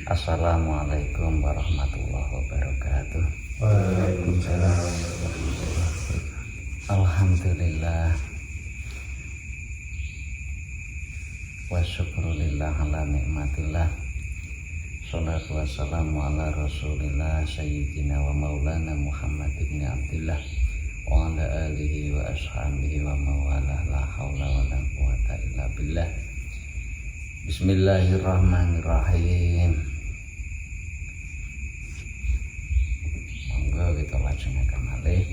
Assalamualaikum warahmatullahi wabarakatuh. Waalaikumsalam warahmatullahi wabarakatuh. Alhamdulillah wa syukrulillah ala nikmatillah. Sholatu wassalamu ala rasulillah sayyidina wa maulana Muhammad ibn Abdillah wa ala alihi wa ashabihi wa mawalah, la hawla wa la quwata illa billah. Bismillahirrahmanirrahim. Monggo kita lajengaken malih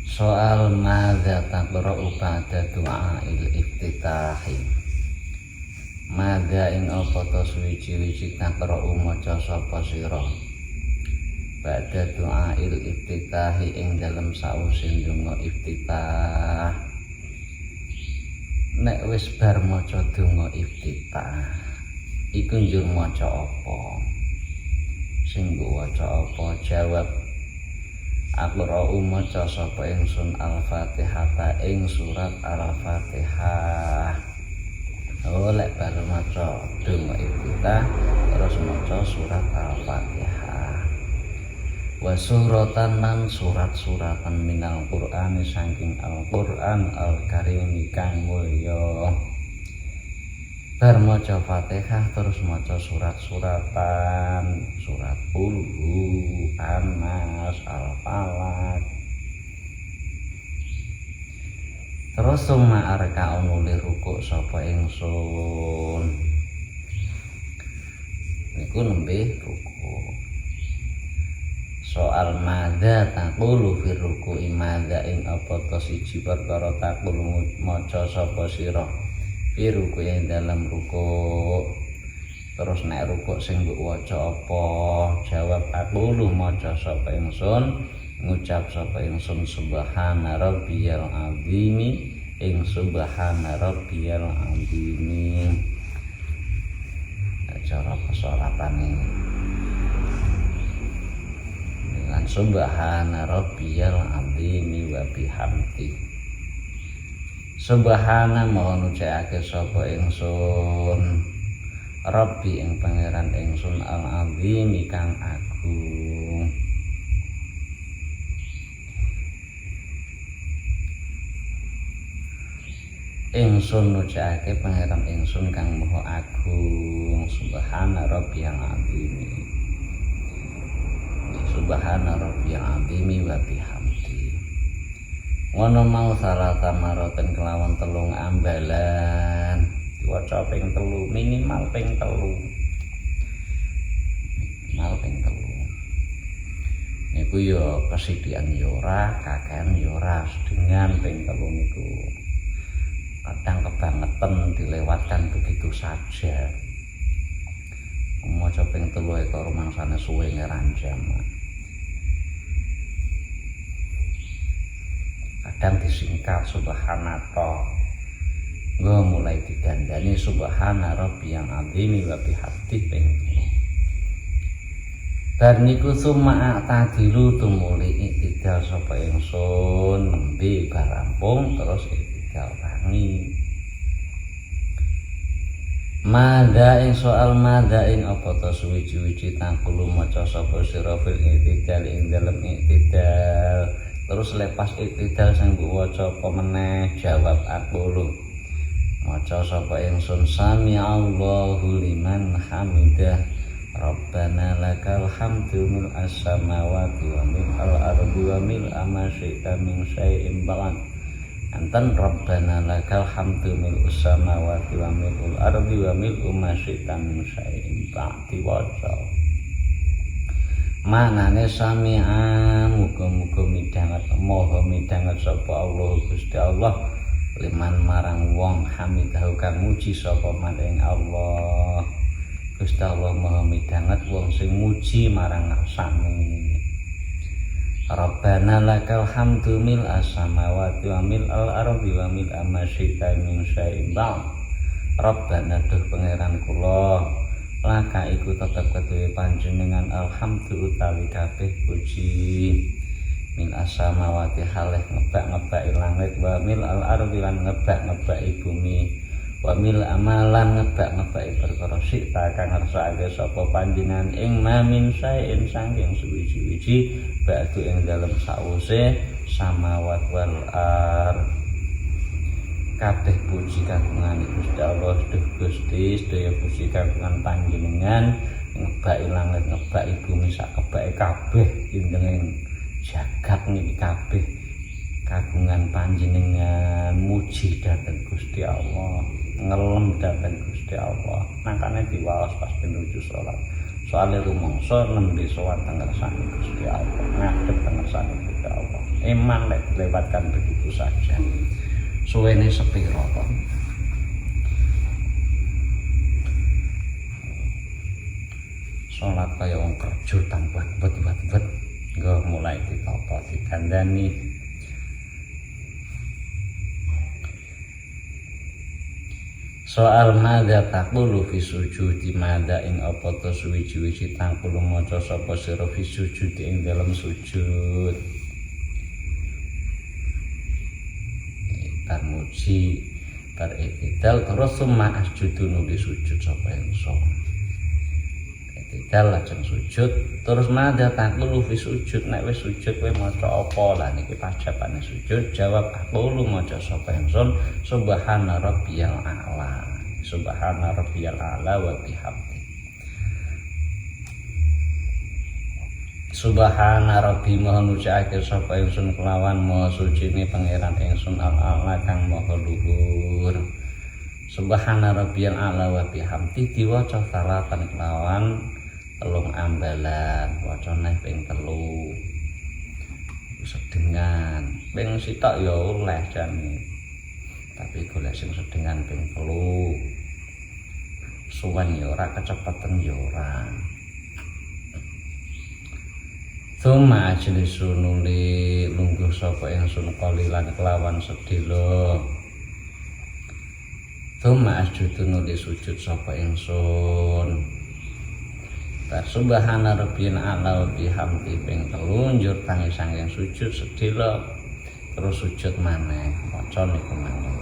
soal madza taqra'u ba'da du'ail iftitahi. Madza ing apa ta suwiji-wiji taqra'u maca sapa sira ba'da du'ail iftitahi ing dalem sause ndonga iftitah. Nek wis bar maca donga iftitah iku njur maca apa? Sing mbok waca apa? Jawab, Aqra'u maca sapa ingsun Al-Fatihah ing surat Al-Fatihah. Oh, lek baru maca donga iftitah terus maca surat Al-Fatihah. Wa suratan lan surat-suratan minal Qur'ani saking Al-Qur'an Al-Karim kang mulya. Bar maca Fatihah terus maca surat-suratan, surat Qulhu, An-Nas, Al-Falaq. Terus summa arka nuli rukuk sapa ingsun. Niku nembe rukuk. Soal madza taqulu fi ruku'i, madza ing apa ta siji perkara taqulu maca sapa sira fi ruku'i dalam rukuk. Terus nek rukuk sing mbok waca apa? Jawab, aqulu maca sapa ingsun, ngucap sapa ingsun subhana rabbiyal azimi ing subhana rabbiyal azimi. Cara kesolatane dengan subhana rabbiyal azimi wa bihamdi. Subhana mohon ucapake sapa ingsun Rabbi ing pangeran ingsun al-azim kang agung. Ingsun ucapake pangeran ingsun kang maha agung. Subhana Rabbi al-azim. Subhana Rabbi al-azim wa bihamdi. Ngono mau salata maroten kelawan telung ambalan, diwaca ping 3, minimal ping 3. Minimal ping 3. Niku ya kesithik ya ora, kakehan ya ora, sedengan ping 3 niku. Kadang kebangetan dilewatkan begitu saja. Maca ping 3 karo mangsane suwe ngeranjam. Kadang disingkat subhanallah, nggak mulai didandani subhana rabbiyal azim wa bihamdi ping 3. Bar niku summa ta'dilu tumuli iktidal sapa ingsun nembe bar rampung terus iktidal tangi. Madza ing soal madza ing apa ta suwiji-wiji tangkulu maca sapa sira fil iktidal ing dalem iktidal. Terus lepas iktidal sing mbok waca apa meneh? Jawab, aqulu maca sapa ingsun sami Allahu liman hamidah Rabbana lakal hamdu mil as-samawati wa mil al-ardi wa mil ma syi'ta min syai'in ba'd. Anten Rabbana lakal hamdu mil as-samawati wa mil al-ardi wa mil ma syi'ta min syai'in ba'd diwaca. Manane sami'a, muga-muga midhanget maha midhanget sapa Allah Gusti Allah liman marang wong hamidahu kang muji sapa man ing Allah. Gusti Allah maha midhanget wong sing muji marang ngarsane. Rabbana lakal hamdu mil as-samawati wa mil al-ardi wa mil ma syi'ta min syai'in ba'd. Rabbana duh pangeran kula, laka iku tetep keduwe panjenengan alhamdu utawi kabeh puji min as-samawati halih ngebak-ngebaki langit wa mil al-ardi lan ngebak-ngebaki bumi wa mil amalan ngebak-ngebaki perkara sita kang ngersakake sapa panjenengan ing mamin saen saking suwiji-wiji ba'du ing dalem sawuse samawat wal ard. Kabeh puji kagungan Gusti Allah, duh Gusti sedaya puji kagungan panjenengan ngebaki langit ngebaki bumi sak kebake kabeh indenging jagat niki kabeh kagungan panjenengan, muji dhateng Gusti Allah, ngelem dhateng Gusti Allah. Makane diwaos pas pinuju salat. Soale rumangsa nembe sowan teng ngersane Gusti Allah, ngadhep teng ngersane Gusti Allah. Iman lek dilewatkan begitu saja. Suwene sepiro to? Salat kaya wong kerja tanpa bet-bet nggo mulai ditata dikandani. Soal madza taqulu fi sujudi madza ing apa to suwi-wiji tangkulu maca sapa sira fi sujudi ing dalam sujud. Tarmuji bar-i'tidal terus summa asjudu nuli sujud sapa ingsun. I'tidal lajeng sujud terus madza taqulu fi sujud nek wis sujud kowe maca apa lah niki pajapane sujud jawab aqulu maca sapa ingsun subhana rabbiyal a'la subhana rabbiyal a'la wa bihamdi subhana rabbi maha nucake sapa ingsun kelawan maha sucine pangeran ingsun al-a'la kang maha luhur. Subhana rabbiyal a'la wa bihamdi diwaca salatan kelawan telung ambalan wacane ping 3 sedengan ping sitok ya oleh jane tapi golek sing sedengan ping 3 suwen ya ora kecepeten ya ora. Suma ajlisu nuli lungguh sapa ingsun qalilan kelawan sedhela. Suma asjudu nuli sujud sapa ingsun. Subhana rabbiyal a'la wa bihamdi ping 3 njur tangi saking sujud sedhela terus sujud maneh maca niku maneh.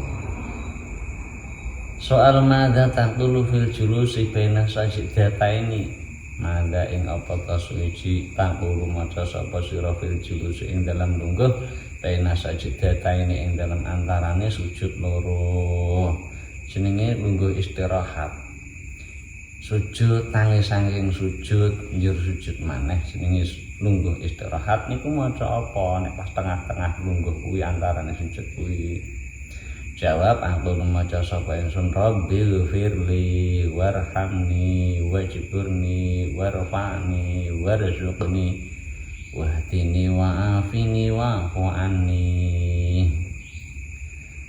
Soal madza taqulu fil julusi baina sajdataini mangga ing apa ta suci taqulu maca sapa sira fil julusi ing dalam lungguh baina sajdataini ing dalam antarane sujud loro jenenge lungguh istirahat. Sujud tangi saking sujud njur sujud maneh jenenge lungguh istirahat niku maca apa nek pas tengah-tengah lungguh kuwi antarane sujud kuwi. Jawab aku maca sapa ingsun Rabbil firli warhamni wajburni warfa'ni warzuqni wahdini wa'afini wa'fu anni.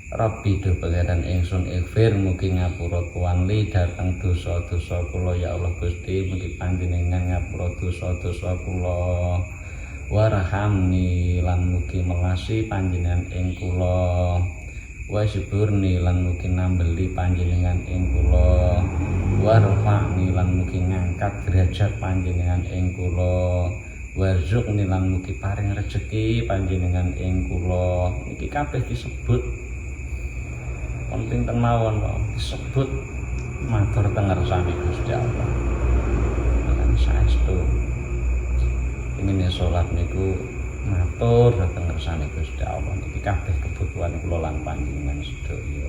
Rabbi do pangeran ingsun ighfir mugi ngapura kuwanli dhateng dosa-dosa kula ya Allah Gusti mugi panjenengan ngapura dosa-dosa kula. Warhamni lan mugi melasi panjenengan ing kula. Wajburni lan mugi nambeli panjenengan ing kula. Warfa'ni lan mugi ngangkat derajat panjenengan ing kula. Warzuqni lan mugi paring rejeki panjenengan ing kula. Iki kabeh disebut penting mawon kok disebut matur teng ngersane Gusti Allah. Lan saestu ingine salat niku matur dhateng ngersane Gusti Allah niki kabeh kebutuhan kula lan panjenengan sedaya.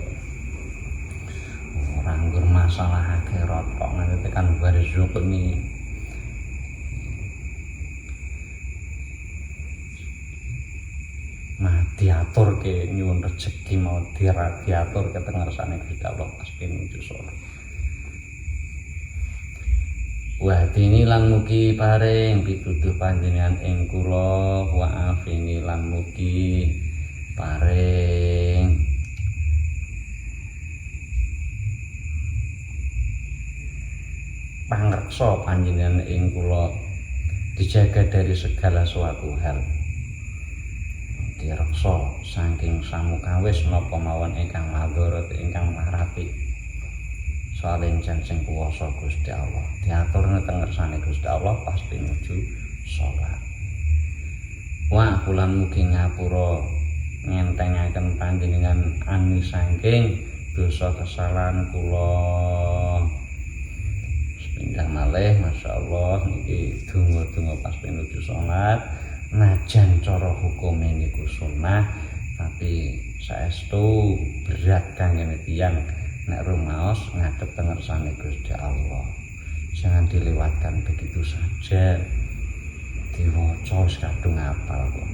Ora nggur masalah akhirat kok nganti tekan barzuqni. Nah diatur ke nyuwun rezeki mau diatur ke tengersane Gusti Allah pas pinuju salat. Wa dini lan mugi paring pituduh panjenengan ing kula wa afini lan mugi paring pangreksa panjenengan ing kula dijaga dari segala suatu hal. Direksa saking samukawis napa mawon ingkang madharat ingkang marati. Soalin sing kuwasa Gusti Allah diaturne teng ngersane Gusti Allah pas pinuju salat. wa kulan mugi ngapura ngentengaken panjenengan ani saking dosa kesalahan kula. Pindah malih masyaallah niki donga-donga pas pinuju salat najan cara hukume niku sunah tapi saestu berat kangge tiyang nek rumaos ngadep tengersane Gusti Allah. Jangan dilewatkan begitu saja. Diwaca kadung apal kok.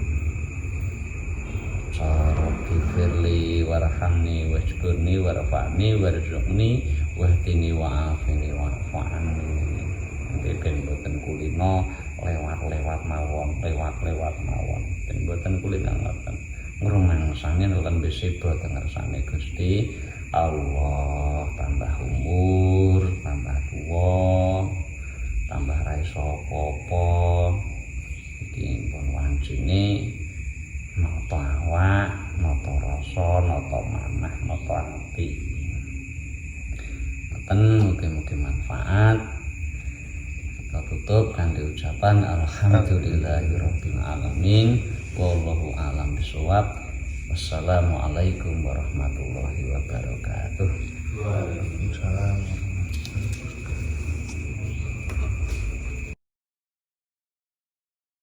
Rabbi firli warhamni wajburni warfa'ni warzuqni wahdini wa'afini wa'fa'ani. Ben boten kulino lewat-lewat mawon, lewat-lewat mawon. Ben boten kulino ngoten. Ngrumangsani lembe seba tengersane Gusti Allah, tambah umur, tambah tua, tambah ra iso apa-apa. Iki pun wancine nata awak, nata rasa, nata manah, nata ati. Ngoten mugi-mugi manfaat. Kita tutup kanthi ucapan alhamdulillahirabbil alamin. Wallahu a'lam bishawab. Wassalamualaikum warahmatullahi wabarakatuh.